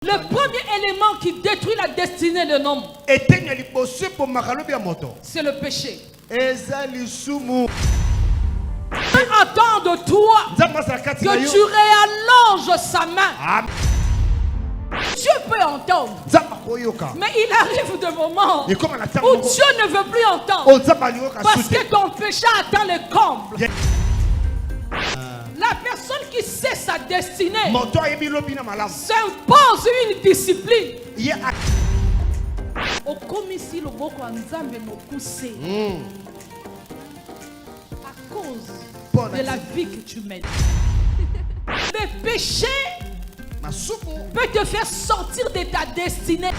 Le premier élément qui détruit la destinée d'un homme, c'est le péché. Dieu attend de toi que tu réallonges sa main. Dieu peut entendre, mais il arrive des moments où Dieu ne veut plus entendre parce que ton péché atteint le comble. La personne qui sait sa destinée s'impose une discipline. À cause de la vie que tu mènes. Le péché peut te faire sortir de ta destinée.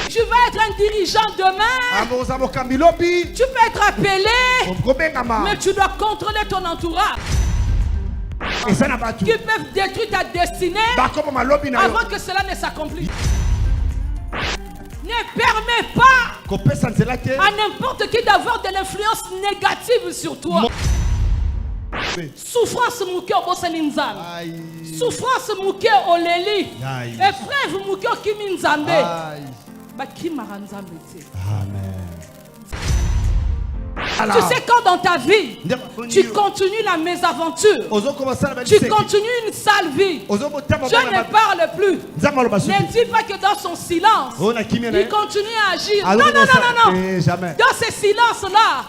Tu vas être un dirigeant demain. Tu peux être appelé, mais tu dois contrôler ton entourage. Qui peuvent détruire ta destinée avant que cela ne s'accomplisse. Ne permets pas à n'importe qui d'avoir de l'influence négative sur toi. Souffrance mouké au Bosaninzal. Souffrance mouké au Leli. Épreuve mouké au Kiminzambe. Amen. Tu sais quand dans ta vie tu continues la mésaventure, tu continues une sale vie, Dieu ne parle plus. Ne dis pas que dans son silence il continue à agir. Non. Dans ce silence-là,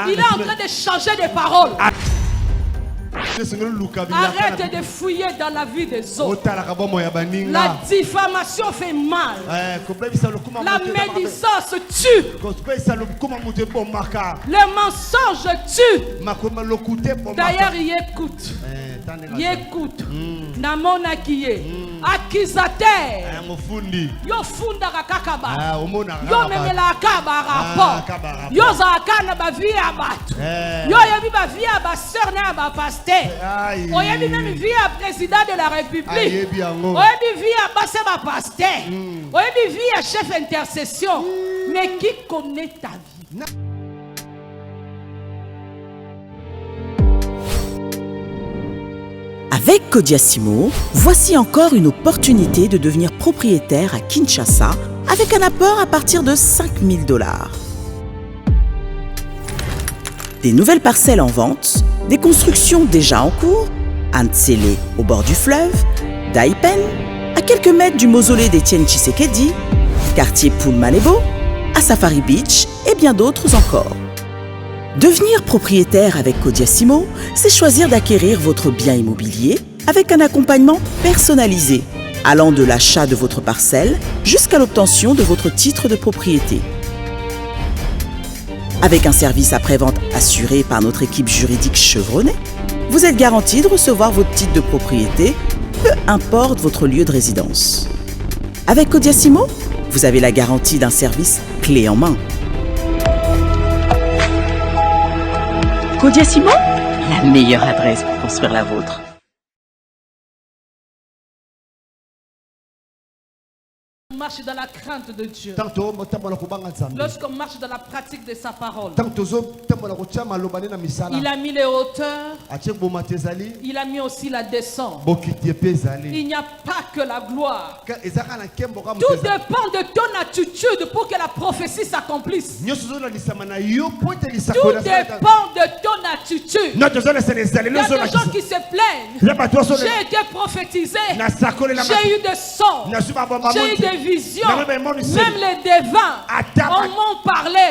il est en train de changer de paroles. Arrête de fouiller dans la vie des autres. La diffamation fait mal. La médisance tue. Le mensonge tue. D'ailleurs, il écoute. Namona kiye. Accusateur. Yo funda kakaba. Yo memela kaba rapport. Yo zakana ba vie abatu. Yo yebi ba vie aba sœur na ba pasteur. Oyebi même vie à président de la République. Oyebi vie à basse ma pasteur. Oyebi vie à chef intercession. Mais qui connaît ta vie? Avec Kodiasimo, voici encore une opportunité de devenir propriétaire à Kinshasa avec un apport à partir de $5,000. Des nouvelles parcelles en vente, des constructions déjà en cours, à Ntsele au bord du fleuve, Daipen, à quelques mètres du mausolée d'Étienne Tshisekedi, quartier Poul-Malebo, à Safari Beach et bien d'autres encore. Devenir propriétaire avec Kodiasimo, c'est choisir d'acquérir votre bien immobilier avec un accompagnement personnalisé, allant de l'achat de votre parcelle jusqu'à l'obtention de votre titre de propriété. Avec un service après-vente assuré par notre équipe juridique chevronnée, vous êtes garanti de recevoir votre titre de propriété, peu importe votre lieu de résidence. Avec Kodiasimo, vous avez la garantie d'un service clé en main. Kodiasimo, la meilleure adresse pour construire la vôtre. Marche dans la crainte de Dieu. Lorsqu'on marche dans la pratique de sa parole, il a mis les hauteurs, il a mis aussi la descente. Il n'y a pas que la gloire. Tout dépend de ton attitude pour que la prophétie s'accomplisse. Tout dépend de ton attitude. Il y a des gens qui se plaignent. J'ai été prophétisé. J'ai eu des sons. J'ai eu des visions. Même les devins m'ont parlé.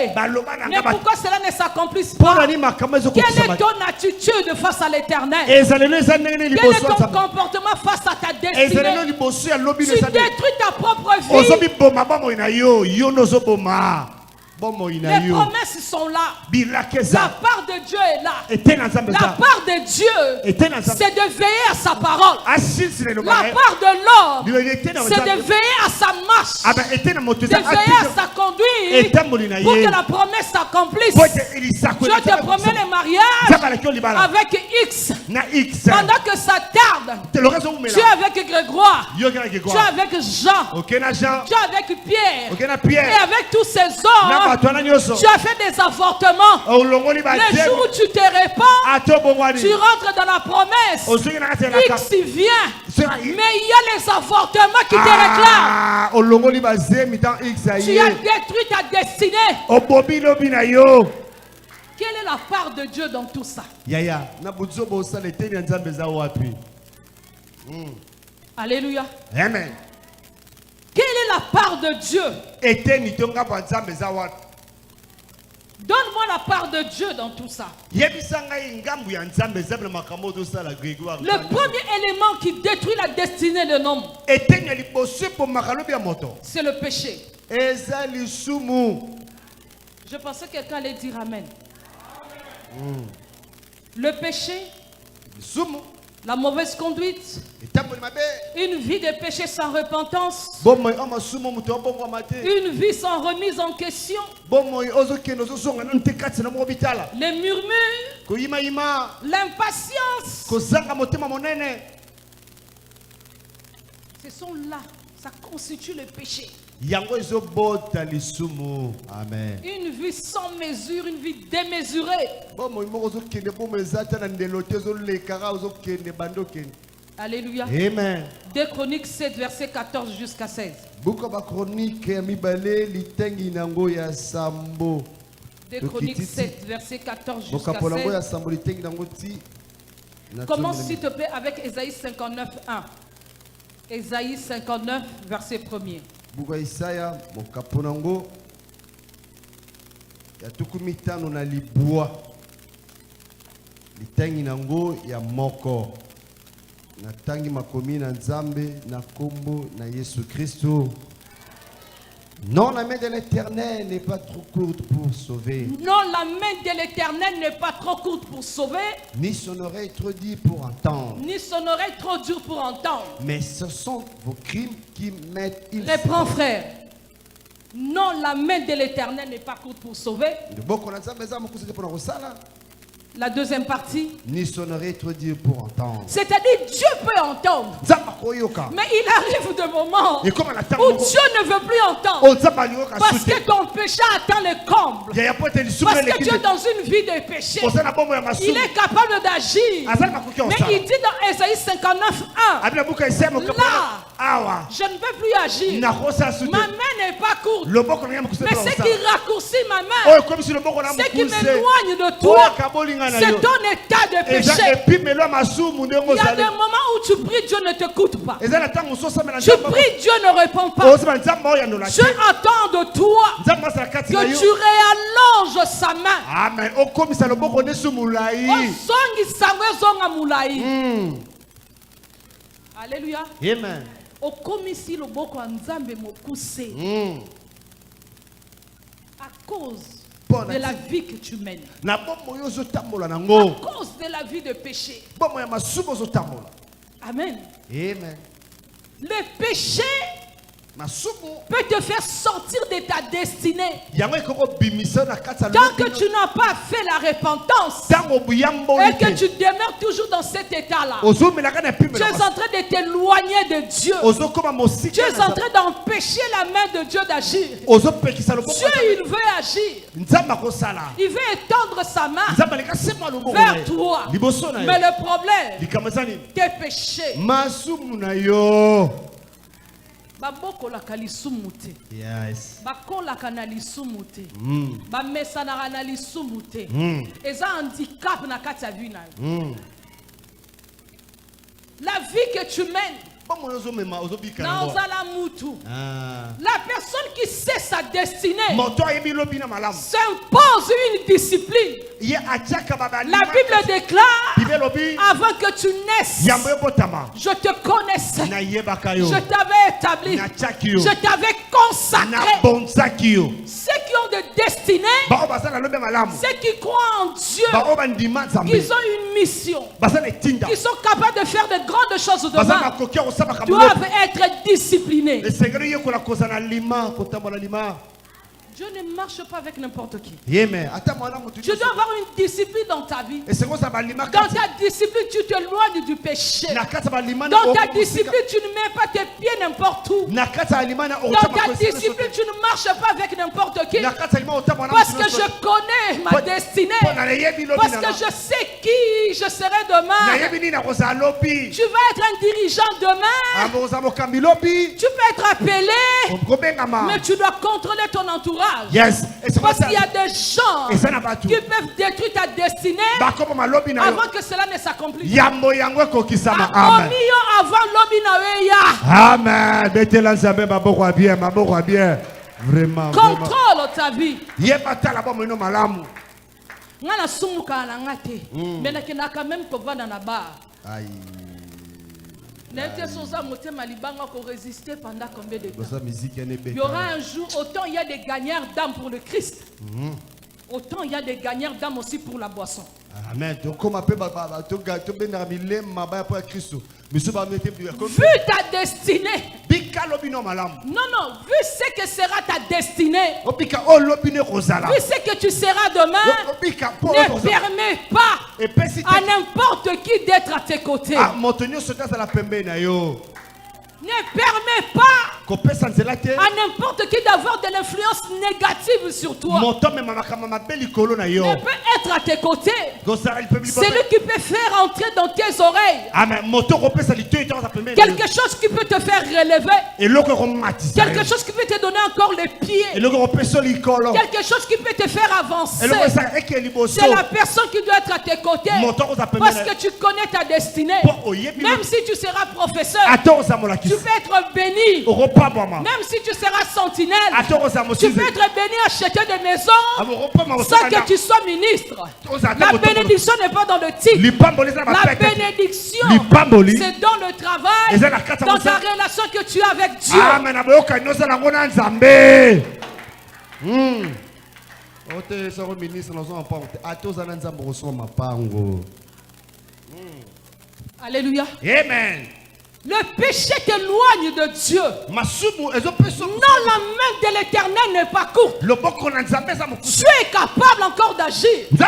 Mais pourquoi cela ne s'accomplisse pas? Quelle est ton attitude face à l'Éternel? Quel est ton comportement face à ta destinée? Tu détruis ta propre vie. Les promesses sont là. La part de Dieu est là. La part de Dieu, c'est de veiller à sa parole. La part de l'homme, c'est de veiller à sa marche, de veiller à sa conduite pour que la promesse s'accomplisse. Dieu te promet le mariage avec X. Pendant que ça tarde, tu es avec Grégoire, tu es avec Jean, tu es avec Pierre, et avec tous ces hommes Tu as fait des avortements. Le jour où tu te répands, tu rentres dans la promesse. X vient. Mais il y a les avortements qui te réclament. Tu as détruit ta destinée. Quelle est la part de Dieu dans tout ça? Alléluia. Amen. Quelle est la part de Dieu? Donne-moi la part de Dieu dans tout ça. Le premier élément qui détruit la destinée de l'homme, c'est le péché. Je pensais que quelqu'un allait dire Amen. Le péché, la mauvaise conduite, une vie de péché sans repentance, une vie sans remise en question, les murmures, l'impatience, ce sont là, ça constitue le péché. Amen. Une vie sans mesure, une vie démesurée. Alléluia. Amen. 2 Chroniques 7, verset 14 jusqu'à 16. 2 Chroniques 7, verset 14 jusqu'à 16. Commence s'il te plaît avec Ésaïe 59, 1. Ésaïe 59, verset 1er. Buka Isaya mokaponango ya tukumitano na libua litengi nango ya moko na tangi makomi na Nzambe na kombo na Yesu Kristo. Non, la main de l'Éternel n'est pas trop courte pour sauver. Non, la main de l'Éternel n'est pas trop courte pour sauver. Ni son oreille trop dure pour entendre. Ni son oreille trop dure pour entendre. Mais ce sont vos crimes qui mettent une... Reprends, frère. Non, la main de l'Éternel n'est pas courte pour sauver. La deuxième partie. Ni son oreille trop dure pour entendre. C'est-à-dire Dieu peut entendre. Mais il arrive des moments où Dieu ne veut plus entendre. Parce que ton péché atteint le comble. Parce que tu es dans une vie de péché. Il est capable d'agir. Mais il dit dans Ésaïe 59, 1. Là, je ne veux plus agir. Ma main n'est pas courte. Mais ce qui raccourcit ma main, ce qui m'éloigne de toi, c'est ton état de péché. Il y a des moments où tu pries, Dieu ne t'écoute pas. Tu pries, Dieu ne répond pas. Dieu attend de toi que tu réallonges sa main. Amen. Alléluia. Amen. À cause de la vie que tu mènes. À cause de la vie de péché. Amen. Amen. Le péché peut te faire sortir de ta destinée. Tant que tu n'as pas fait la repentance et que tu demeures toujours dans cet état-là, tu es en train de t'éloigner de Dieu. Tu es en train d'empêcher la main de Dieu d'agir. Dieu, il veut agir. Il veut étendre sa main vers toi. Mais le problème, tes péchés. Babokolaka lisumu te. Yes. Bakolaka na lisumu te. Bamesanaka na lisumu te. Eza handicap na kati ya vie na yo. La vie que tu mènes, la personne qui sait sa destinée s'impose une discipline. La Bible déclare, avant que tu naisses, je te connaissais, je t'avais établi, je t'avais consacré. Ceux qui ont de destinée, ceux qui croient en Dieu, qu'ils ont une mission, qui sont capables de faire de grandes choses devant, doivent être disciplinés. Dieu ne marche pas avec n'importe qui. Amen. Tu dois avoir une discipline dans ta vie. Dans ta discipline, tu t'éloignes du péché. Dans ta discipline, tu ne mets pas tes pieds n'importe où. Dans ta discipline, tu ne marches pas avec n'importe qui. Parce que je connais ma destinée. Parce que je sais qui je serai demain. Tu vas être un dirigeant demain. Tu peux être appelé, mais tu dois contrôler ton entourage. Yes. Parce qu'il y a des gens qui peuvent détruire ta destinée avant que cela ne s'accomplisse. Amen. Vraiment. Contrôle ta vie. Résister pendant combien de temps? Il y aura un jour, autant il y a des gagnants d'âme pour le Christ, autant il y a des gagnants d'âme aussi pour la boisson. Amen. Vu ta destinée. Non, vu ce que sera ta destinée. Vu ce que tu seras demain. Ne permets pas à n'importe qui d'être à tes côtés. Ne permets pas à n'importe qui d'avoir de l'influence négative sur toi. Ne peut être à tes côtés. C'est lui qui peut faire entrer dans tes oreilles quelque chose qui peut te faire relever. Quelque chose qui peut te donner encore les pieds. Quelque chose qui peut te faire avancer. C'est la personne qui doit être à tes côtés. Parce que tu connais ta destinée. Même si tu seras professeur, tu peux être béni. Même si tu seras sentinelle, tu peux être béni à acheter des maisons sans que tu sois ministre. La bénédiction n'est pas dans le titre. La bénédiction, c'est dans le travail, dans ta relation que tu as avec Dieu. Alléluia. Amen. Le péché t'éloigne de Dieu. Non, la main de l'Éternel n'est pas courte. Dieu est capable encore d'agir. Il est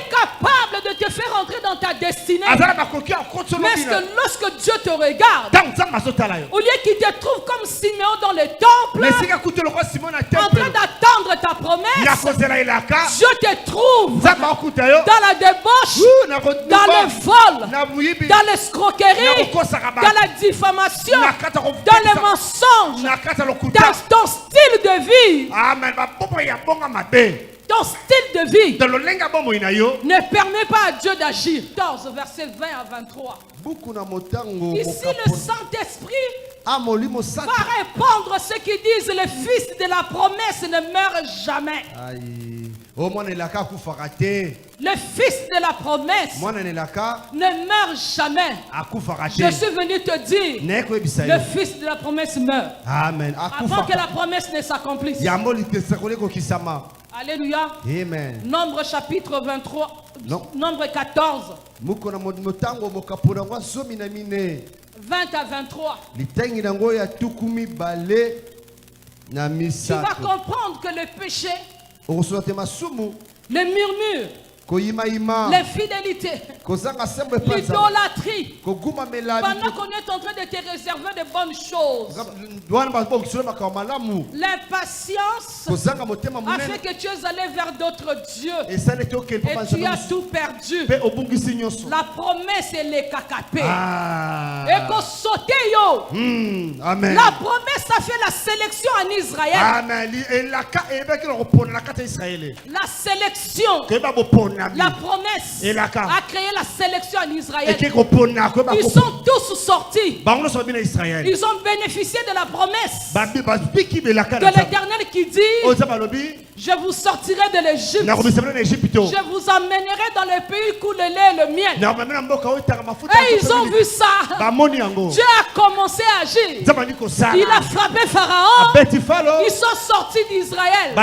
capable de te faire entrer dans ta destinée. Mais lorsque Dieu te regarde, au lieu qu'il te trouve comme Siméon dans le temple, en train d'attendre ta promesse, Dieu te trouve dans la débauche, dans le vol, dans l'escroquerie, dans la diffamation, dans les mensonges, dans ton style de vie. Ton style de vie ne permet pas à Dieu d'agir. 14, versets 20 à 23. Ici, le Saint-Esprit va répondre à ceux qui disent le fils de la promesse ne meurt jamais. Le fils de la promesse ne meurt jamais. Je suis venu te dire, le fils de la promesse meurt. Amen. Avant que la promesse ne s'accomplisse. Alléluia. Amen. Nombre chapitre 23, nombre 14. 20 à 23. Tu vas comprendre que le péché, le murmure, l'infidélité, l'idolâtrie, pendant qu'on est en train de te réserver de bonnes choses, l'impatience a fait que tu es allé vers d'autres dieux et tu as tout perdu. La promesse est les kakapé et qu'on sautait yo. La promesse a fait la sélection en Israël. La sélection, la promesse a créé la sélection en Israël. Ils sont tous sortis. Ils ont bénéficié de la promesse de l'Éternel qui dit, Je vous sortirai de l'Égypte. Je vous amènerai dans le pays où le lait et le miel. Et ils ont vu ça. Dieu a commencé à agir. Il a frappé Pharaon. Ils sont sortis d'Israël.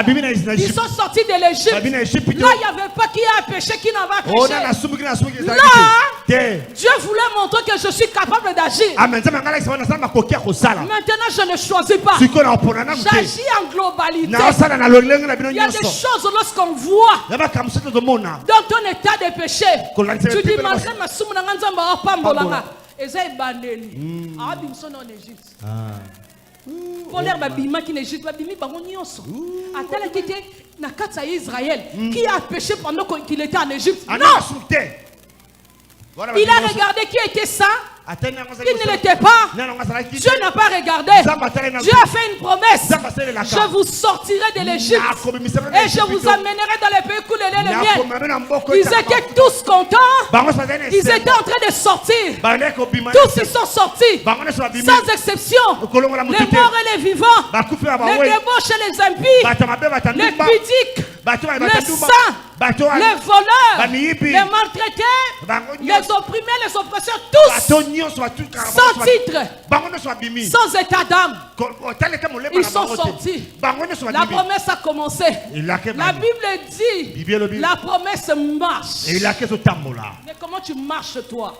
Ils sont sortis de l'Égypte. Là, il n'y avait pas qui a péché, qui n'a pas péché. Là, Dieu voulait montrer que je suis capable d'agir. Maintenant, je ne choisis pas. J'agis en globalité. Il y a des choses lorsqu'on voit dans ton état de péché. Tu dis, Polaire babima qui n'Égypte babimi bango nyonso. Atala qui était na kati ya Israël qui a péché pendant qu'il était en Égypte. Non. Il a regardé qui était ça. Il ne l'était pas. Dieu n'a pas regardé. Dieu a fait une promesse. Je vous sortirai de l'Égypte et je vous amènerai dans les pays où le lait et le miel. Ils étaient tous contents. Ils étaient en train de sortir. Tous ils sont sortis. Sans exception. Les morts et les vivants. Les débauches et les impies. Les pudiques. Les saints. Les voleurs. Les maltraités. Les opprimés, les oppresseurs. Tous. Sans titre, sans état d'âme, ils sont sortis. La promesse a commencé. La Bible dit, la promesse marche. Mais comment tu marches toi?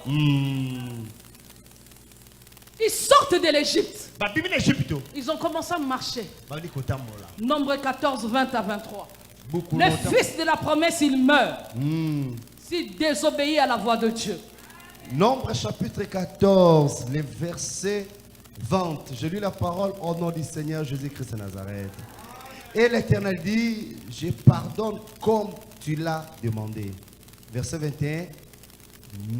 Ils sortent de l'Égypte. Ils ont commencé à marcher. Nombre 14, 20 à 23. Le fils de la promesse, il meurt s'il désobéit à la voix de Dieu. Nombre chapitre 14, les versets 20. Je lis la parole au nom du Seigneur Jésus-Christ de Nazareth. Et l'Éternel dit, je pardonne comme tu l'as demandé. Verset 21.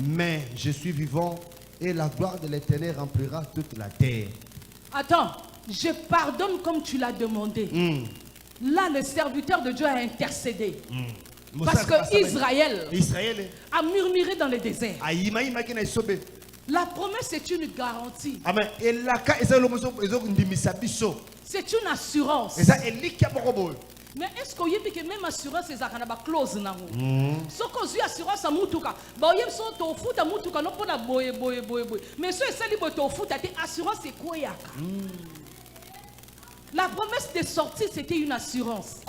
Mais je suis vivant et la gloire de l'Éternel remplira toute la terre. Attends, je pardonne comme tu l'as demandé. Là, le serviteur de Dieu a intercédé. Parce que Israël a murmuré dans le désert. La promesse est une garantie. C'est une assurance. Mais est-ce qu'on y a que même assurance c'est une clause nango? Ce qu'on dit assurance à mutuka, bah il sont au foot à mutuka non pour la boye. Mais ce c'est libre au foot à assurance c'est quoi yaka? La promesse de sortie, c'était une assurance.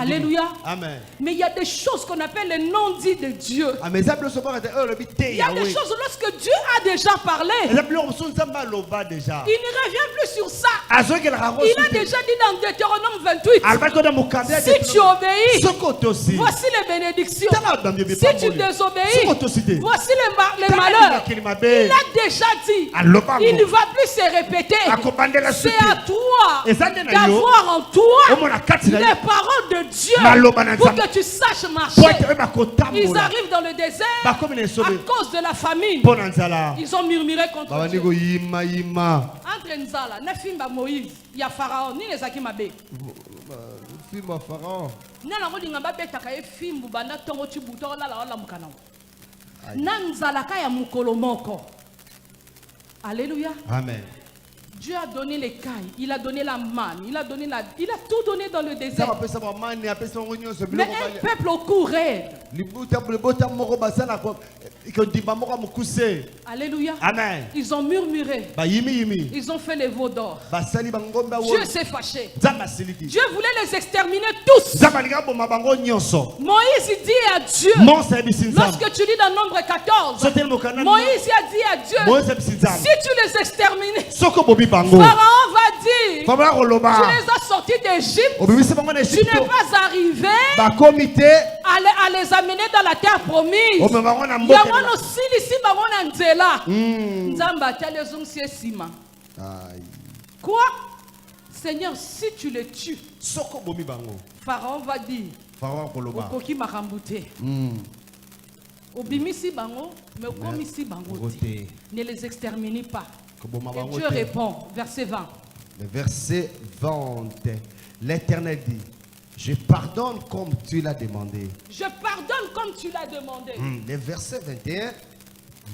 Alléluia. Amen. Mais il y a des choses qu'on appelle les non-dits de Dieu. Il y a des choses lorsque Dieu a déjà parlé. Il ne revient plus sur ça. Il a déjà dit dans Deutéronome 28. Si tu obéis, voici les bénédictions. Si tu désobéis, voici les malheurs. Il a déjà dit. Il ne va plus se répéter. C'est à toi d'avoir en toi les paroles de Dieu pour que tu saches marcher. Ils arrivent dans le désert à cause de la famine. Ils ont murmuré contre Dieu. Entre Nzala, Nefimba Moïse, il y a Pharaon, ni les Aki Mabe. Fimba Pharaon. Alléluia. Amen. Dieu a donné les cailles, il a donné la manne, il a tout donné dans le désert. Mais un peuple au cou raide. Alléluia. Amen. Ils ont murmuré. Ils ont fait les veaux d'or. Dieu s'est fâché. Dieu voulait les exterminer tous. Moïse dit à Dieu, lorsque tu lis dans Nombre 14, Moïse a dit à Dieu, si tu les extermines, Pharaon va dire, tu les as sortis d'Égypte, tu n'es pas arrivé à les amener dans la terre promise. Quoi? Seigneur, si tu les tues, Pharaon va dire, ne les extermine pas. Et Dieu répond, verset 20. Le verset 20, l'Éternel dit, je pardonne comme tu l'as demandé. Je pardonne comme tu l'as demandé. Le verset 21,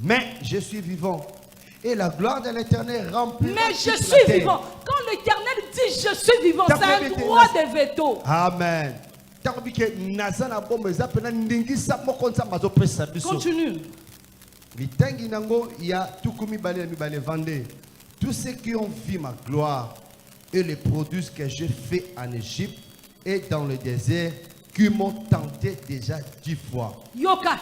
mais je suis vivant et la gloire de l'Éternel remplit. Mais je suis vivant. Quand l'Éternel dit je suis vivant, c'est un droit de veto. Amen. Continue. Tous ceux qui ont vu ma gloire et les produits que j'ai fait en Égypte et dans le désert, qui m'ont tenté déjà 10 fois. Yoka.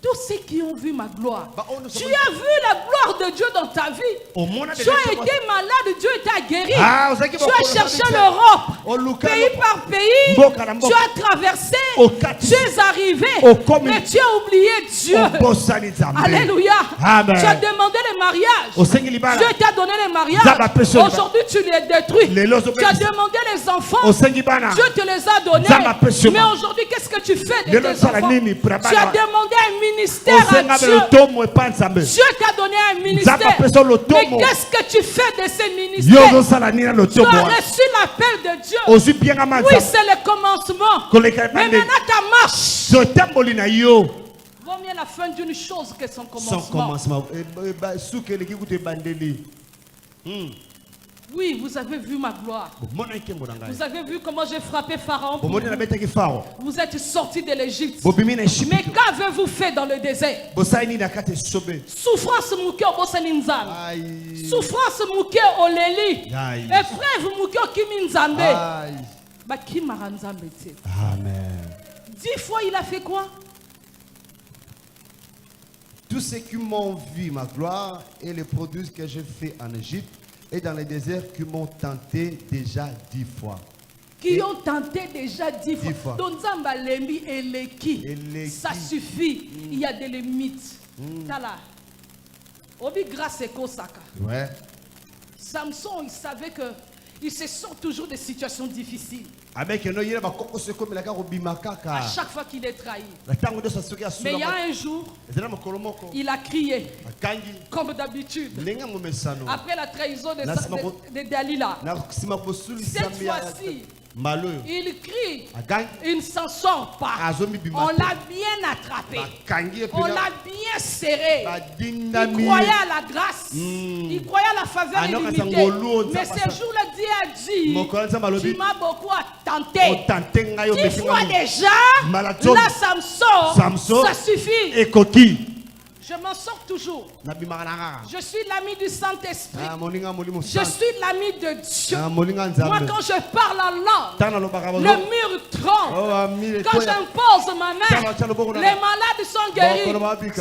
Tous ceux qui ont vu ma gloire. Tu as vu la gloire de Dieu dans ta vie. Tu as été malade, Dieu t'a guéri. Tu as cherché l'Europe, pays par pays. Tu as traversé. Tu es arrivé. Mais tu as oublié Dieu. Alléluia. Tu as demandé le mariage. Dieu t'a donné le mariage. Aujourd'hui, tu les détruis. Tu as demandé les enfants. Dieu te les a donnés. Mais aujourd'hui, qu'est-ce que tu fais de tes enfants? Tu as demandé un ministère à Dieu. Dieu t'a donné un ministère. Mais qu'est-ce que tu fais de ces ministères? Tu as reçu l'appel de Dieu. Oui, c'est le commencement. Mais maintenant ta marche. Vaut mieux la fin d'une chose que son commencement. Oui, vous avez vu ma gloire. Vous avez vu comment j'ai frappé Pharaon. Vous êtes sortis de l'Égypte. Mais qu'avez-vous fait dans le désert? Souffrance mouké au Bosaninzam. Souffrance mouké au Leli. Épreuve mouké au Kiminzambe. Bah qui maranzambe. Amen. 10 fois il a fait quoi? Tous ceux qui m'ont vu ma gloire et les produits que j'ai fait en Égypte et dans les déserts qui m'ont tenté déjà 10 fois. Qui ont tenté déjà 10 fois. Donc Zamba Lembi et Leki. Ça suffit. Il y a des limites. Tala. Obi grâce et Kosaka. Ouais. Samson, il savait que il se sort toujours des situations difficiles. À chaque fois qu'il est trahi. Mais il y a un jour, il a crié, comme d'habitude, après la trahison de Dalila. Cette fois-ci, il crie, il ne s'en sort pas. On l'a bien attrapé. On l'a bien serré. Il croyait à la grâce. Il croyait à la faveur illimitée. Mais ce jour-là, Dieu a dit, tu m'as beaucoup tenté. 10 fois déjà, là Samson, ça suffit. Je m'en sors toujours. Je suis l'ami du Saint-Esprit. Je suis l'ami de Dieu. Moi, quand je parle en langue, le mur tremble. Quand j'impose ma main, les malades sont guéris.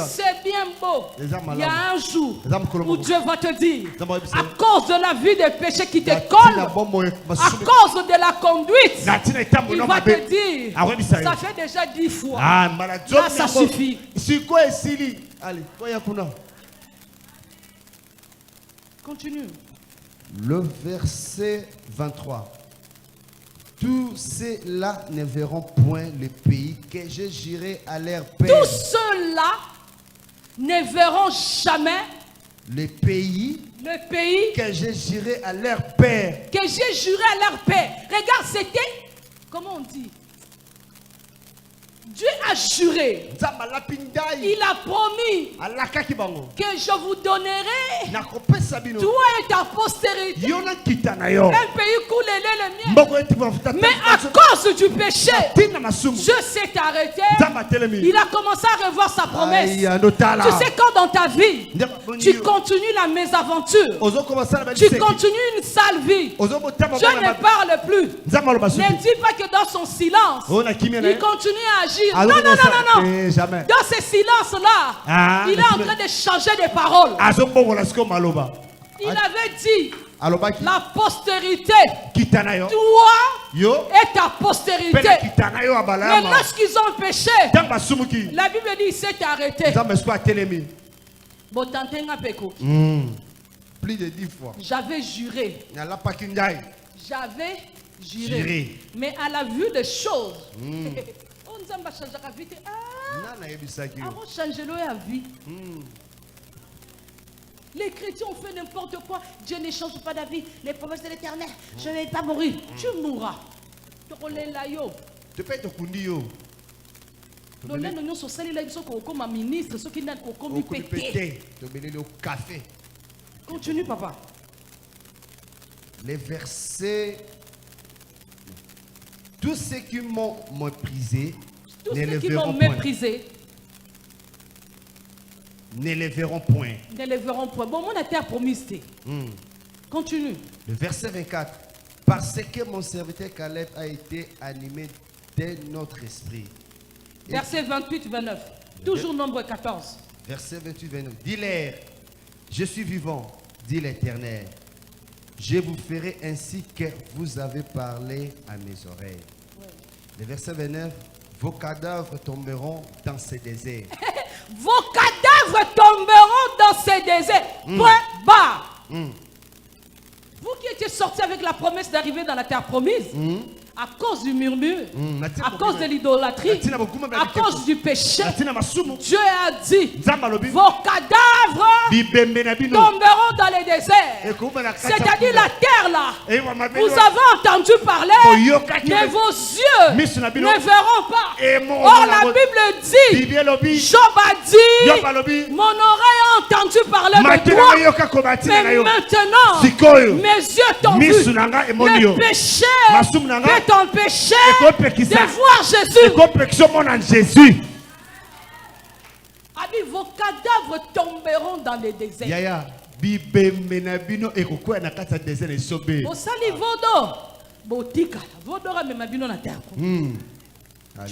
C'est bien beau. Il y a un jour où Dieu va te dire, à cause de la vie des péchés qui te collent, à cause de la conduite, il va te dire, ça fait déjà 10 fois. Là, ça suffit. Allez, continue. Le verset 23. Tous ceux-là ne verront point le pays que je jurerai à leur père. Tous ceux-là ne verront jamais le pays que je jurerai à leur père. Que j'ai juré à leur père. Regarde, c'était, comment on dit? Dieu a juré. Il a promis que je vous donnerai, toi et ta postérité, un pays coulé le mien. Mais à cause du péché, Dieu s'est arrêté. Il a commencé à revoir sa promesse. Tu sais, quand dans ta vie, tu continues la mésaventure, tu continues une sale vie, Dieu ne parle plus. Ne dis pas que dans son silence, il continue à agir. Non. Jamais. Dans ce silence-là, il est en train de changer de parole. Il avait dit, la postérité, toi et ta postérité. Mais lorsqu'ils ont péché, la Bible dit il s'est arrêté. Plus de 10 fois. J'avais juré. Mais à la vue des choses, les chrétiens ont fait n'importe quoi. Dieu ne change pas d'avis. Les promesses de l'Éternel, je ne vais pas mourir. Tu mourras. Tu peux être kundio. Continue, papa. Les versets. Tous ceux qui m'ont méprisé, tous ceux qui m'ont méprisé, ne les verront point. Ne les verront point. Bon, mon terre promise. Continue. Le verset 24. Parce que mon serviteur Caleb a été animé de notre esprit. Verset 28-29. Toujours nombre 14. Verset 28-29. Dis-leur, je suis vivant, dit l'Éternel. Je vous ferai ainsi que vous avez parlé à mes oreilles. Ouais. Le verset 29. Vos cadavres tomberont dans ces déserts. Vos cadavres tomberont dans ces déserts. Point barre. Vous qui étiez sortis avec la promesse d'arriver dans la terre promise, à cause du murmure, à cause de l'idolâtrie, à cause du péché, Dieu a dit, vos cadavres tomberont dans les déserts. C'est-à-dire la terre là, vous avez entendu parler, mais vos yeux ne verront pas. Or la Bible dit, Job a dit, mon oreille a entendu parler de toi, mais maintenant, mes yeux t'ont vu. Le péché t'empêcher de voir Jésus. Vos cadavres tomberont dans les déserts. Tu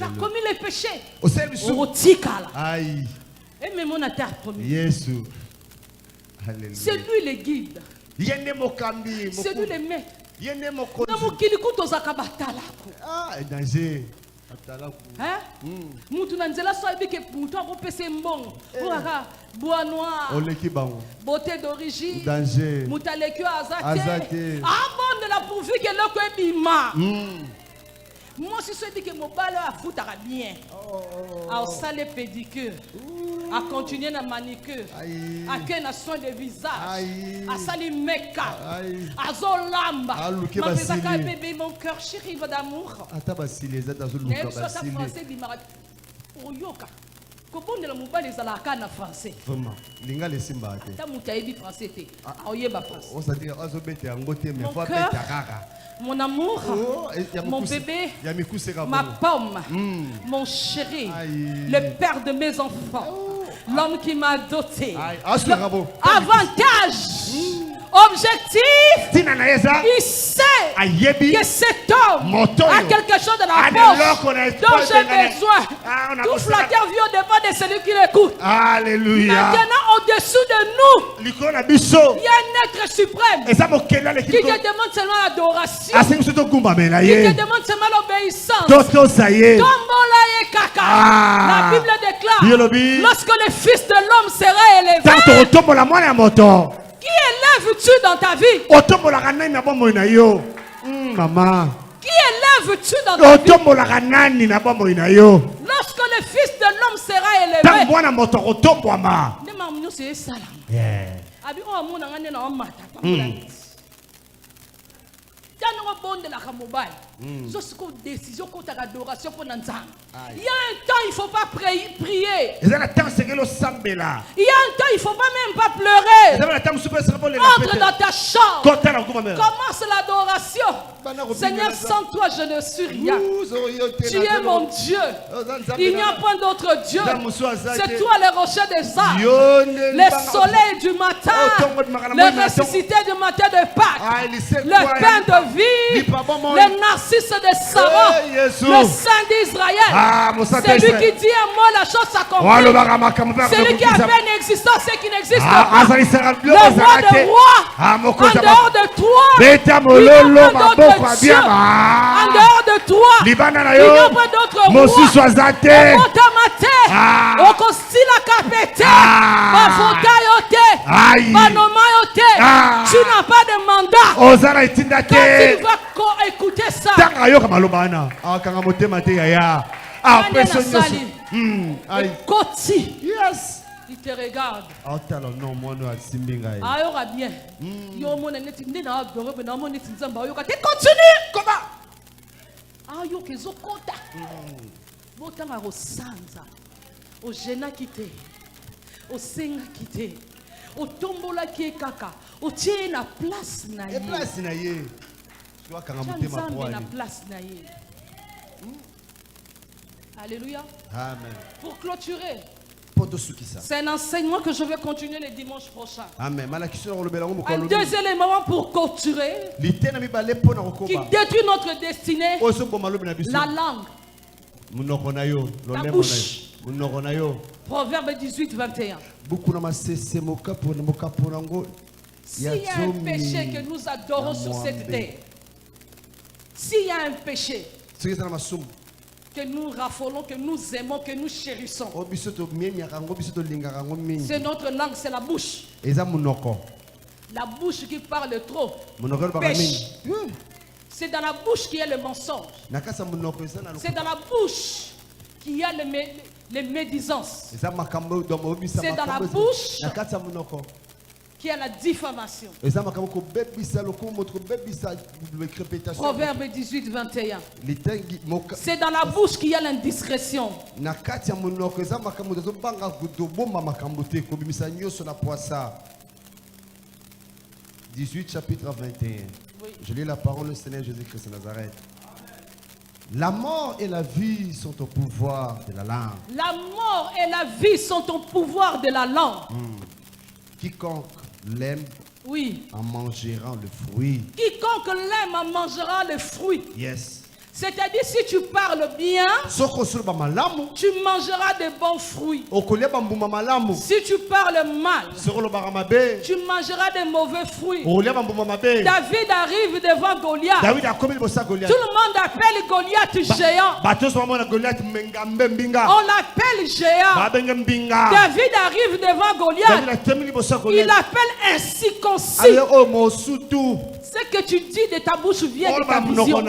as commis les péchés. Et même on a terre promise. C'est lui le guide. C'est lui le maître. Ah, danger. Mutu na nzela so ebike mutu akopesa mbongo oka bois noir beauté d'origine danger mutu aleki azate abondela pourvu que loko ebima moi si c'est dit que mon bal a foutre bien à saler pédicure à continuer na manicure à que na soin de visage à salir make-up à zolamba ma pesaka bébé mon cœur chéri va d'amour ata basili za tazuluka basili français bimara oyoka kopondela mobali ezalaka na français vraiment linga lesimba te ta mutu ayebi français te aoyeba français on s'adire azobete yango te mais faut bete kaka. Mon amour, mon bébé, ma pomme, mon chéri, le père de mes enfants, l'homme qui m'a doté. Avantage, objectif, il sait que cet homme a quelque chose dans la poche dont j'ai besoin. Toute la terre vit au départ de celui qui l'écoute. Alléluia. Maintenant, au-dessous de nous, il y a un être suprême qui te demande seulement l'adoration, qui te demande seulement l'obéissance. La Bible déclare, lorsque le Fils de l'homme sera élevé, qui élèves-tu dans ta vie? Maman. Qui élèves-tu dans ta vie? Lorsque le Fils de l'homme sera élevé. Il y a un temps, il ne faut pas prier. Il y a un temps, il ne faut pas même pas pleurer. Entre dans ta chambre. Commence l'adoration. Seigneur, sans toi, je ne suis rien. Tu es mon Dieu. Il n'y a point d'autre Dieu. C'est toi le rocher des arbres, le soleil du matin, le ressuscité du matin de Pâques, le pain de vie, le narcisse de Sarah, le Saint d'Israël. C'est lui qui dit un mot, la chose s'accomplit. C'est lui qui a fait une existence et qui n'existe pas. Le roi de rois, en dehors de toi, il n'y a pas d'autre Dieu. En dehors de toi, il n'y a pas d'autre roi. Okosila kapete, bafota yote, banoma yote. Tu n'as pas de mandat. Quand tu vas écouter ça, yes. Il te regarde. Ah, aura bien. Continue. Comment? Ah, yo kezo kota. Botanga rosanza. O jena kite. O senga kite. Au tombola qui est kaka. Au tient la place na Et place na ye. Tu vois quand on ma la place na ye. Alléluia. Amen. Pour clôturer. C'est un enseignement que je vais continuer le dimanche prochain. Amen. Un deuxième élément pour clôturer qui détruit notre destinée, la langue, la bouche. Proverbe 18, 21. S'il y a un péché que nous adorons sur cette terre, s'il y a un péché que nous raffolons, que nous aimons, que nous chérissons, c'est notre langue, c'est la bouche. La bouche qui parle trop pêche. C'est dans la bouche qu'il y a le mensonge. C'est dans la bouche qu'il y a les médisances. C'est dans la bouche qu'il y a la diffamation. Proverbe 18, 21. C'est dans la bouche qu'il y a l'indiscrétion. 18 chapitre 21. Oui. Je lis la parole du Seigneur Jésus-Christ de Nazareth. La mort et la vie sont au pouvoir de la langue. La mort et la vie sont au pouvoir de la langue. Quiconque l'aime en mangera le fruit. Quiconque l'aime en mangera le fruit. Yes. C'est-à-dire, si tu parles bien, tu mangeras de bons fruits. Si tu parles mal, tu mangeras de mauvais fruits. David arrive devant Goliath. Tout le monde appelle Goliath géant. On l'appelle géant. David arrive devant Goliath. Il appelle ainsi concis. Ce que tu dis de ta bouche vient de ta vision.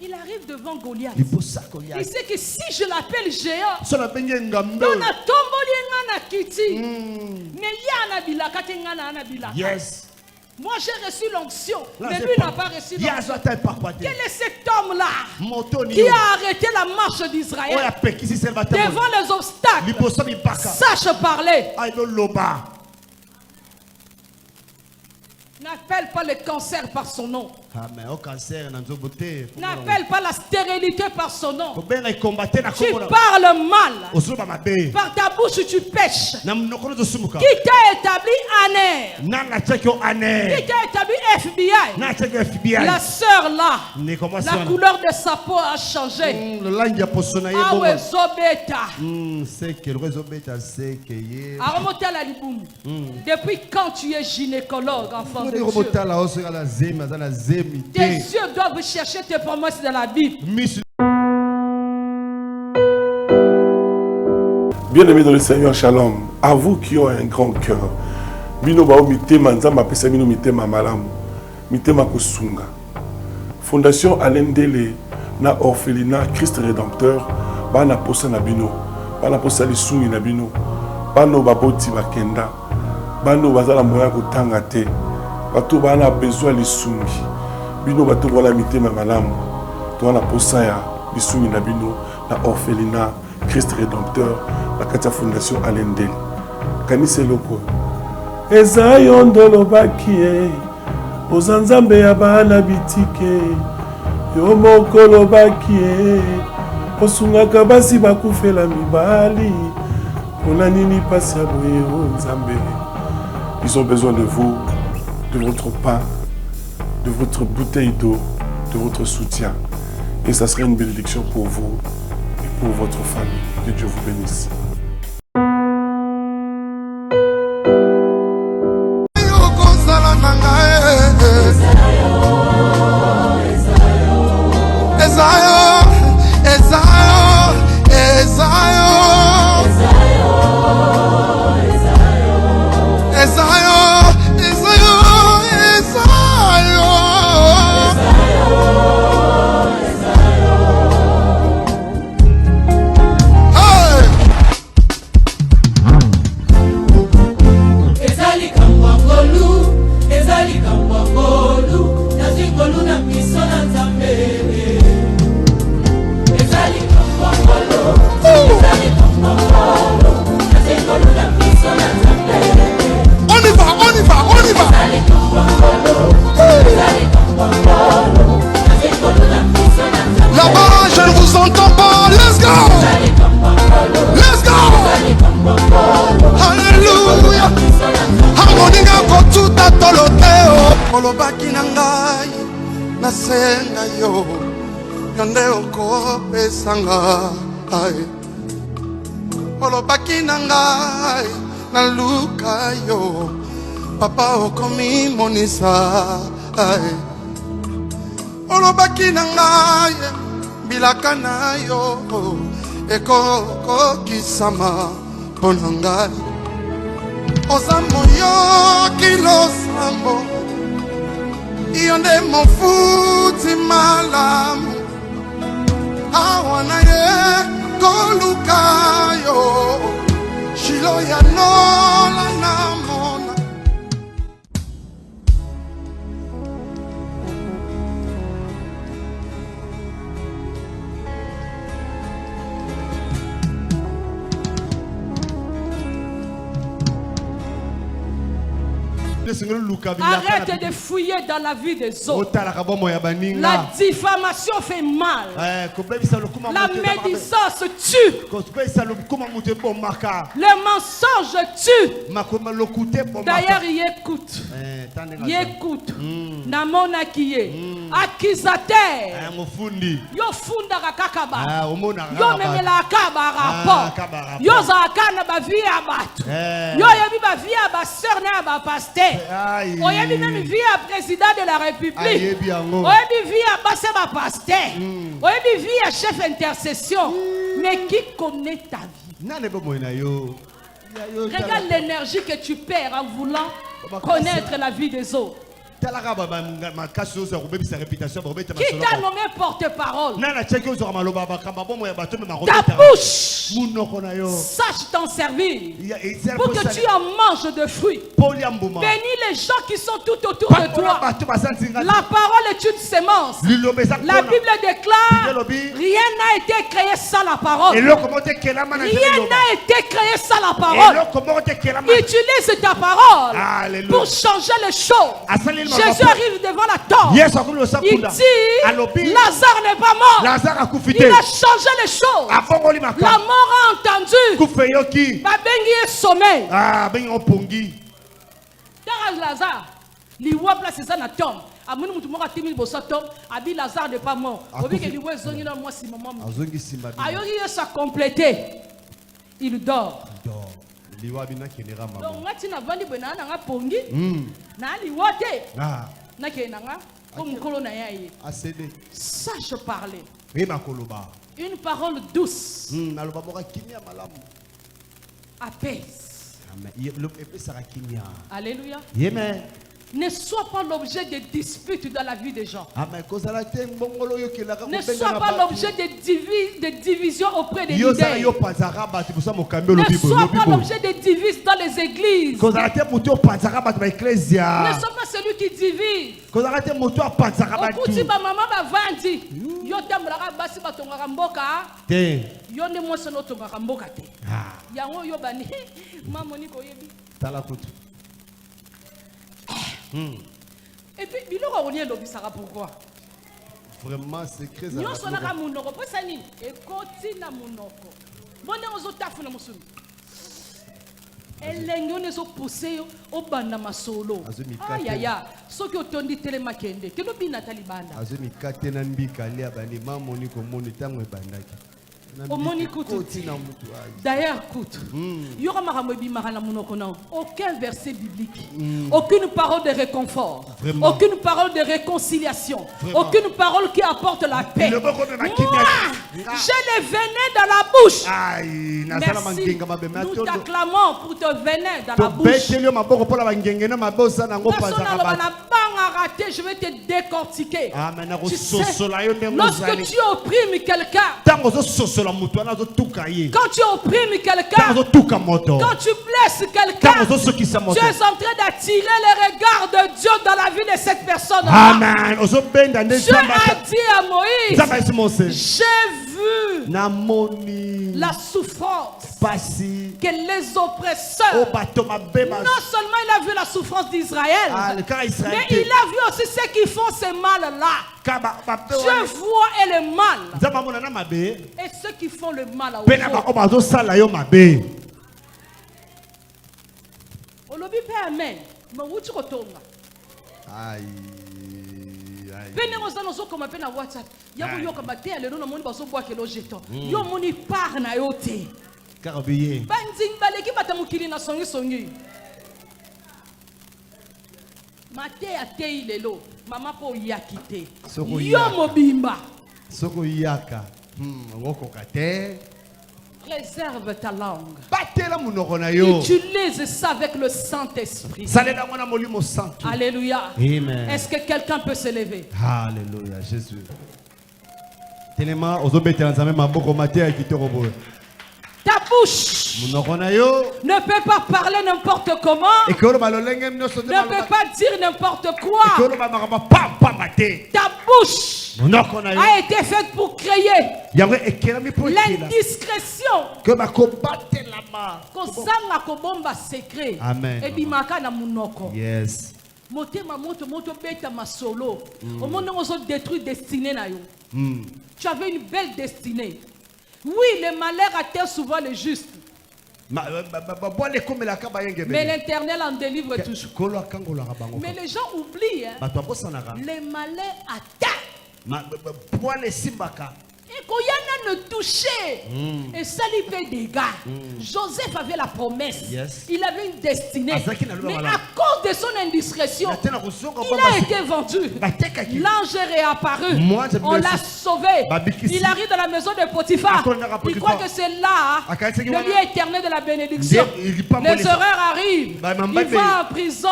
Il arrive devant Goliath. Il sait que si je l'appelle géant, yes. Moi j'ai reçu l'onction, mais lui n'a pas reçu l'onction. Quel est cet homme-là qui a arrêté la marche d'Israël devant les obstacles? Sache parler. N'appelle pas le cancer par son nom. N'appelle pas la stérilité par son nom. Tu parles mal. Par ta bouche tu pêches. Qui t'a établi ANER? Qui t'a établi FBI? La sœur là, la couleur de sa peau a changé. Depuis quand tu es gynécologue, enfant de Dieu? Tes yeux doivent chercher tes promesses dans la Bible. Bien-aimés dans le Seigneur, shalom. À vous qui ont un grand cœur, bino bao mitema nzamba pesa bino mitema malamu, mitema kusunga. Fondation Alendele na orphelinat Christ Rédempteur, bana posa na bino, bana posa lisungi na bino, bano baboti bakenda, bano bazala moya kotanga te, bato bana besoin lisungi, bino bato wala mitema malamu, to na posa ya lisungi na bino na orphelinat Christ Rédempteur, la Katia Fondation Alendele. Kanise loko. Ezayo ndolo bakie, ozanzambe ya bana bitike, yo mokolo bakie, osungaka basi bakufela mibali, pona nini pasi ya boye o nzambe. Ils ont besoin de vous, de votre pain, de votre bouteille d'eau, de votre soutien. Et ça serait une bénédiction pour vous et pour votre famille. Que Dieu vous bénisse. olobaki na ngai nasenga yo yonde okopesa ngai olobaki na ngai naluka yo papa okomi monisa olobaki na ngai bilaka na yo ekokokisama mpo na ngai oza moyoki losambo iyo nde mofuti malamu awa na ye koluka yo shilo ya nola na mona Arrête de fouiller dans la vie des autres. La diffamation fait mal. La médisance tue. Le mensonge tue. D'ailleurs, il écoute. Il écoute. Namona kiye. Accusateur. Yo funda kakaba. Yo memela kaba rapport. Yo zakana ba vie abatu. Yo yebi ba vie aba sœur na ba pasteur. Oyebi même vie à président de la République. Oyebi vie à passer ma pasteur. Oyebi vie à chef intercession. Mais qui connaît ta vie? Regarde l'énergie que tu perds en voulant connaître la vie des autres. Qui t'a nommé porte-parole? Ta bouche, sache t'en servir pour que tu en manges de fruits. Bénis les gens qui sont tout autour de toi. La parole est une sémence. La Bible déclare: rien n'a été créé sans la parole. Rien n'a été créé sans la parole. Utilise ta parole pour changer les choses. Jésus arrive devant la tombe. Il dit: Lazare n'est pas mort. Il a changé les choses. La mort a entendu. Babengi est sommeil. Lazare, liwa place ça na tombe. Amuni mutu moko atimi bosa tombe. Abi Lazare n'est pas mort. Obi ke liwa zongi na moi si maman. Ayoki ça complété. Il dort. Donc ngati na vandi bena na nga pongi na liwote na ke na nga ko mukolo na yaye sache parler une parole douce apaise. Alléluia. Amen. Ne sois pas l'objet de disputes dans la vie des gens. Ne sois pas l'objet de divisions auprès des leaders. Ne sois pas l'objet de divisions dans les églises. Ne sois pas celui qui divise. Okuti ba mama ba vandi. Yo tambolaka basi batongaka mboka. Yo ne mo sono tongaka mboka te. Yango yo bani mamoni ko yebi. Tala kutu. Et puis, biloko on y est l'obisara pourquoi? Vraiment c'est très agréable. Nous sommes là monoko posani et continue monoko. Bonne ozotafu na musumi. Elengo nezo poussé au banda masolo. Aya ya, soki otondi telema kende. Kelo bina talibanda. Azumi katena mbika lia bani mamoni ko moni tango bandaki. D'ailleurs, écoute, aucun verset biblique, aucune parole de réconfort, aucune parole de réconciliation, aucune parole qui apporte la paix. Moi, j'ai le venin dans la bouche. Merci. Nous t'acclamons pour te venin dans la bouche. Je vais te décortiquer. Tu sais, lorsque tu opprimes quelqu'un, quand tu opprimes quelqu'un, quand tu blesses quelqu'un, tu es en train d'attirer les regards de Dieu dans la vie de cette personne. Amen. Dieu a dit à Moïse: j'ai vu la souffrance que les oppresseurs, non seulement il a vu la souffrance d'Israël, mais il a vu aussi ceux qui font ce mal-là. Dieu voit et le mal, et ceux qui font le mal à eux. Olobi pe amen. Ma wuti kotonga. Aïe. Pene ngozana zo comme pena WhatsApp. Ya bo yo kama te alelo na moni baso boa kelo jeton. Yo moni par na yo te. Carabillé. Banzing baleki batamukili na songi songi. Mate atei lelo. Mama po yakite. Yo mobimba. Soko yaka. Woko kate. Préserve ta langue. Utilise ça avec le Saint-Esprit. Saint. Alléluia. Amen. Est-ce que quelqu'un peut se lever? Alléluia, Jésus. Tellement, ta bouche ne peut pas parler n'importe comment, ne peut pas dire n'importe quoi. Ta bouche a été faite pour créer l'indiscrétion. Amen. Yes. Tu avais une belle destinée. Oui, le malheur atteint souvent le juste. Mais l'Éternel en délivre toujours. Mais les gens oublient, hein, les malheurs atteignent. Et quand il y a ne touché, et ça lui fait des dégâts. Joseph avait la promesse. Yes. Il avait une destinée. Mais à cause de son indiscrétion, il a été vendu. L'ange est réapparu. On l'a sauvé. Il arrive dans la maison de Potiphar. Il croit que c'est là le lieu éternel de la bénédiction. Les horreurs arrivent. Il va en prison.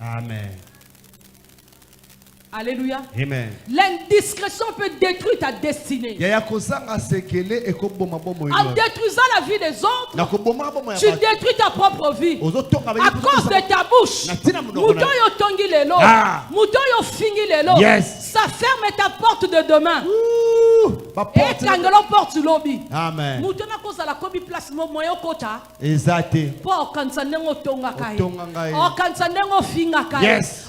Amen. Alléluia. Amen. L'indiscrétion peut détruire ta destinée. En détruisant la vie des autres, tu détruis ta propre vie. À cause de ta bouche. Ça ferme ta porte de demain. Et quand on porte lobby. Amen. Yes.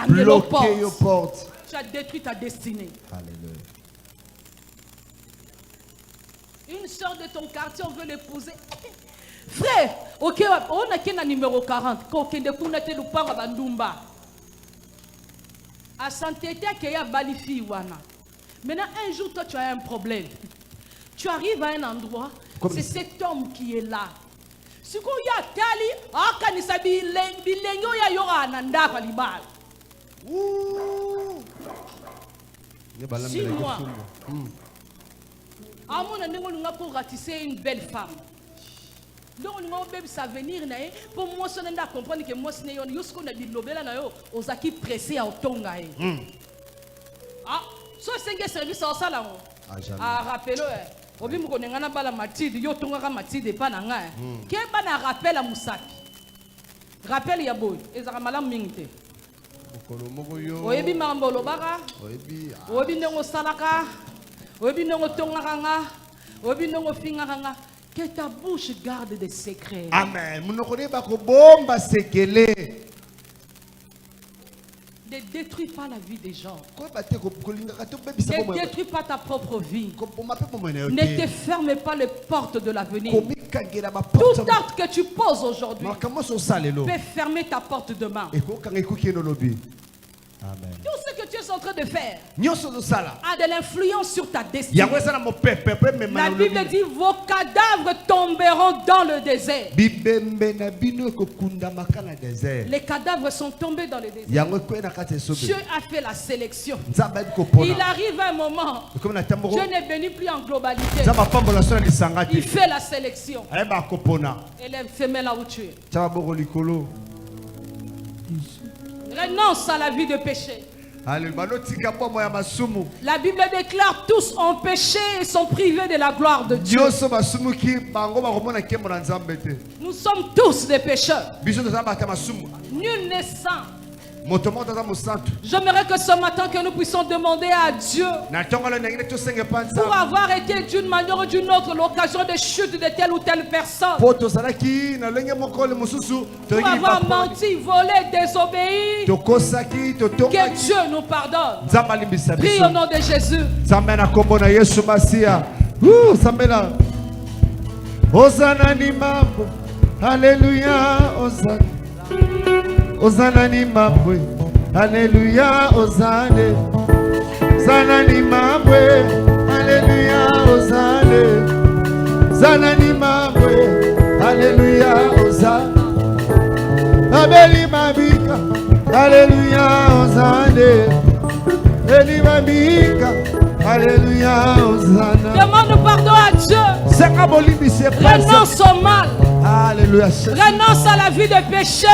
Bloquez your portes. Tu as détruit ta destinée. Alléluia. Une soeur de ton quartier, on veut l'épouser. Frère, ok, on a qu'un numéro 40. À santé, il y a Balifi Wana. Maintenant, un jour, toi, tu as un problème. Tu arrives à un endroit, c'est cet homme qui est là. Si tu as tali, tu as bilengo ya yora nanda kalibal. 6 mois. À mon avis, on a pour ratisser une belle femme. Donc on a besoin de venir pour moi on a comprendre que moi c'est on jusqu'on a dit lobela na yo ozaki pressé à otonga ah so c'est service en sala ah rappelez obi mukonenga na bala matidi yo tonga ka matidi pa na nga ke bana rappel à musapi rappel ya boy ezaka malamu mingi te oyebi mambo lobaka oyebi ndongo salaka oyebi ndongo tonga kanga oyebi ndongo finga kanga. Que ta bouche garde des secrets. Amen. Ne détruis pas la vie des gens. Ne détruis pas ta propre vie. Ne te ferme pas les portes de l'avenir. Tout acte que tu poses aujourd'hui peut fermer ta porte demain. Amen. Tout ce que tu es en train de faire a de l'influence sur ta destinée. La Bible dit vos cadavres tomberont dans le désert. Les cadavres sont tombés dans le désert. Dieu a fait la sélection. Il arrive un moment, Dieu ne bénit plus en globalité. Il fait la sélection. Et les femelles là où tu es. Renonce à la vie de péché. La Bible déclare tous ont péché et sont privés de la gloire de Dieu. Nous sommes tous des pécheurs. Nul n'est saint. J'aimerais que ce matin que nous puissions demander à Dieu pour avoir été d'une manière ou d'une autre l'occasion de chute de telle ou telle personne, pour avoir menti, volé, désobéi, que Dieu nous pardonne. Prie au nom de Jésus. Alléluia, Hosanna. Hosanna ni mabwe. Alléluia, Hosanna. Hosanna ni mabwe. Alléluia, Hosanna. Hosanna ni mabwe. Alléluia, Hosanna. Abeli mabika. Alléluia, Hosanna. Eli mabika. Alléluia, Hosanna. Demande pardon à Dieu. Renonce au mal. Alléluia. Renonce à la vie de péché.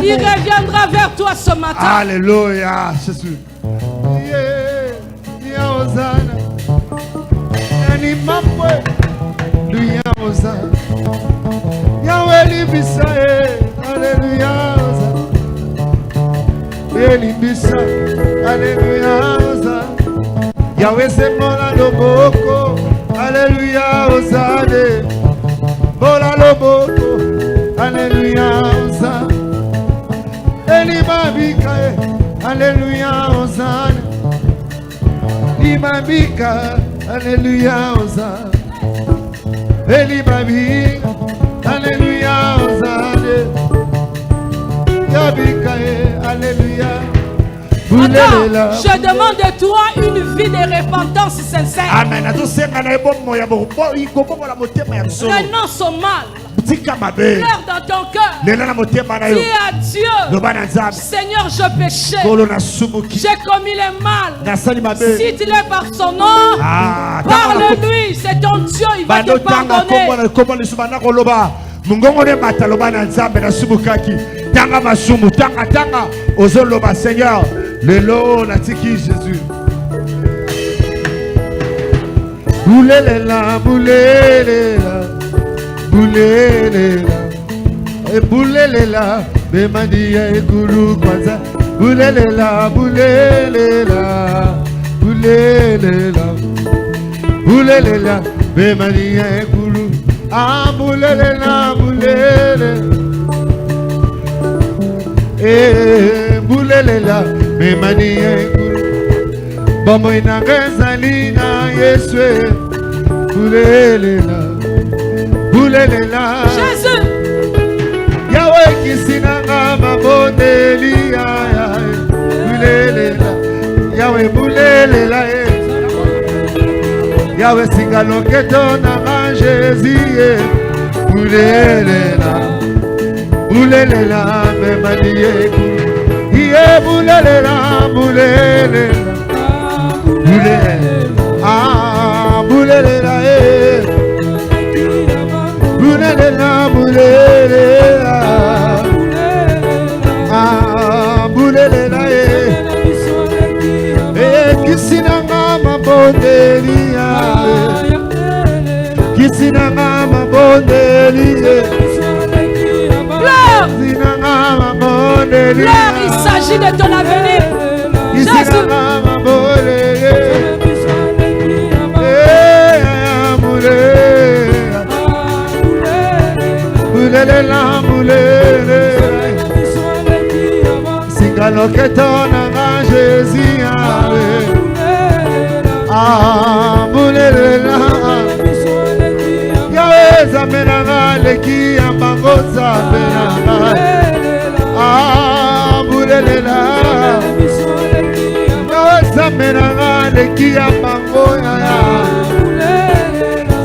Il reviendra vers toi ce matin. Alléluia. Jésus. Yeah, Hosanna. Ani mapwe. Alléluia, Hosanna. Yahweh libisa. Alléluia, Hosanna. Libisa. Alléluia, Hosanna. Yahweh c'est mon loboko. Alléluia, Hosanna. Bola loboko. Alléluia, Hosanna. Elimabika. Alléluia, Hosanna. Limabika. Alléluia, Hosanna. Elimabika. Alléluia, Hosanna. Yabika. Alléluia. Attends, je demande de toi une vie de repentance sincère. Amen. Renonce au mal. Pleure dans ton cœur. Dis à Dieu, Seigneur, je péchais. J'ai commis le mal. Cite-le par son nom. Parle-lui, c'est ton Dieu, il va te pardonner. Mungongole mataloba na nzambe na subukaki tanga masumu tanga ozoloba Seigneur lelo natiki Jésus boulelela e boulelela be madiya ekuru kwanza boulelela be madiya ekuru Boulelela, me maniye Bomo inangezalina Yeswe. Boulelela, Jésus. Yahweh kisinanga mabondeli. Boulelela, Yahweh boulelela. Yahweh singaloketo na Jésus. Boulelela, me maniye. Iye boulelela. Boulelela, boulelela. Kisinanga mabondeli. Kisinanga mabondeli. Pleure, il s'agit de ton avenir. Jésus. Singaloketona na Jésus. Boulelela. Yahweh zamenanga leki ya bango zamenanga. Boulelela. Yahweh zamenanga leki ya bango ya.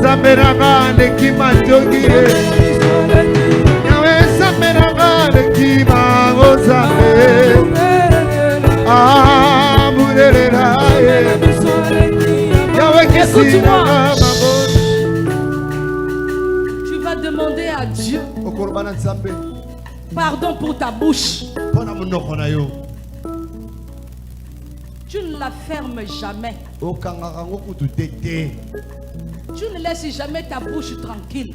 Zamenanga leki matongi. Yahweh zamenanga leki bango zamenanga. Boulelela. Écoute-moi. Tu vas demander à Dieu pardon pour ta bouche. Tu ne la fermes jamais. Tu ne laisses jamais ta bouche tranquille.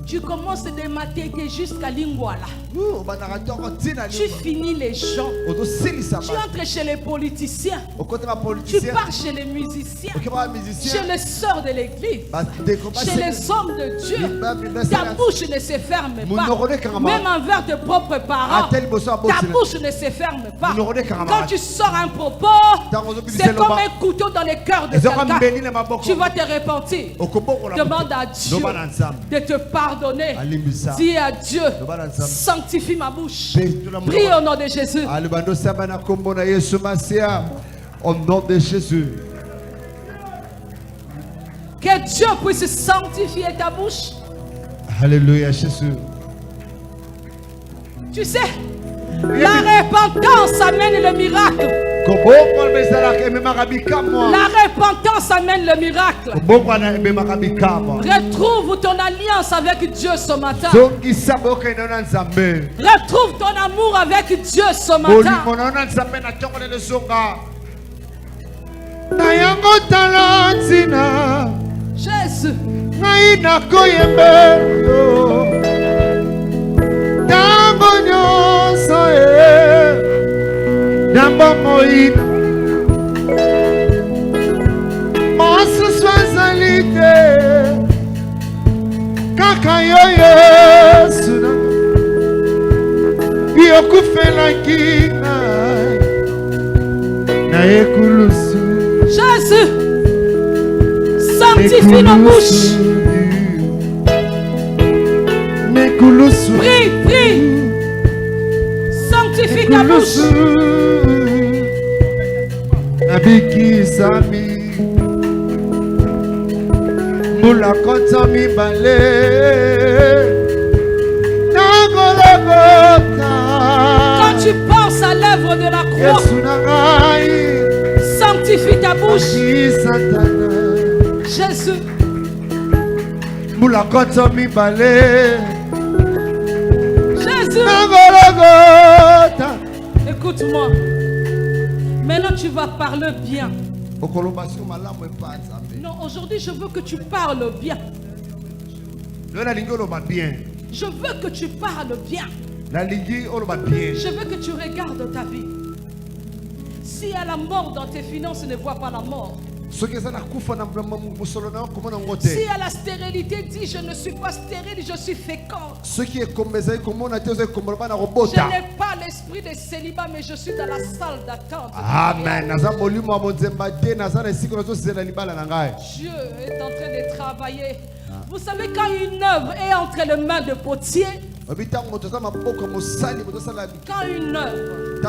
Tu commences de Mateke jusqu'à Lingwala. Tu finis les gens. Tu entres chez les politiciens. Tu pars chez les musiciens. Chez les sœurs de l'église. Chez les hommes de Dieu. Ta bouche ne se ferme pas. Même envers tes propres parents. Ta bouche ne se ferme pas. Quand tu sors un propos, c'est comme un couteau dans le cœur de quelqu'un. Tu vas te repentir. Demande à Dieu de te pardonner. Dis à Dieu, sanctifie ma bouche. Prie au nom de Jésus. Au nom de Jésus. Que Dieu puisse sanctifier ta bouche. Alléluia, Jésus. Tu sais, la repentance amène le miracle. La repentance amène le miracle. Retrouve ton alliance avec Dieu ce matin. Retrouve ton amour avec Dieu ce matin. Jésus. Jésus, sanctifie nos bouches. Prie, prie. Sanctifie ta bouche. Nabiki Sami Mula Kota mi bale Quand tu penses à l'œuvre de la croix, sanctifie ta bouche. Jésus. Mula Kota mi bale Jésus. Écoute-moi. Maintenant, tu vas parler bien. Non, aujourd'hui, je veux que tu parles bien. Je veux que tu parles bien. Je veux que tu regardes ta vie. Si à la mort dans tes finances, ne vois pas la mort. Si à la stérilité dit je ne suis pas stérile, je suis fécond. Je n'ai pas l'esprit de célibat, mais je suis dans la salle d'attente. Amen. Dieu est en train de travailler. Vous savez, quand une œuvre est entre les mains de potier, quand une œuvre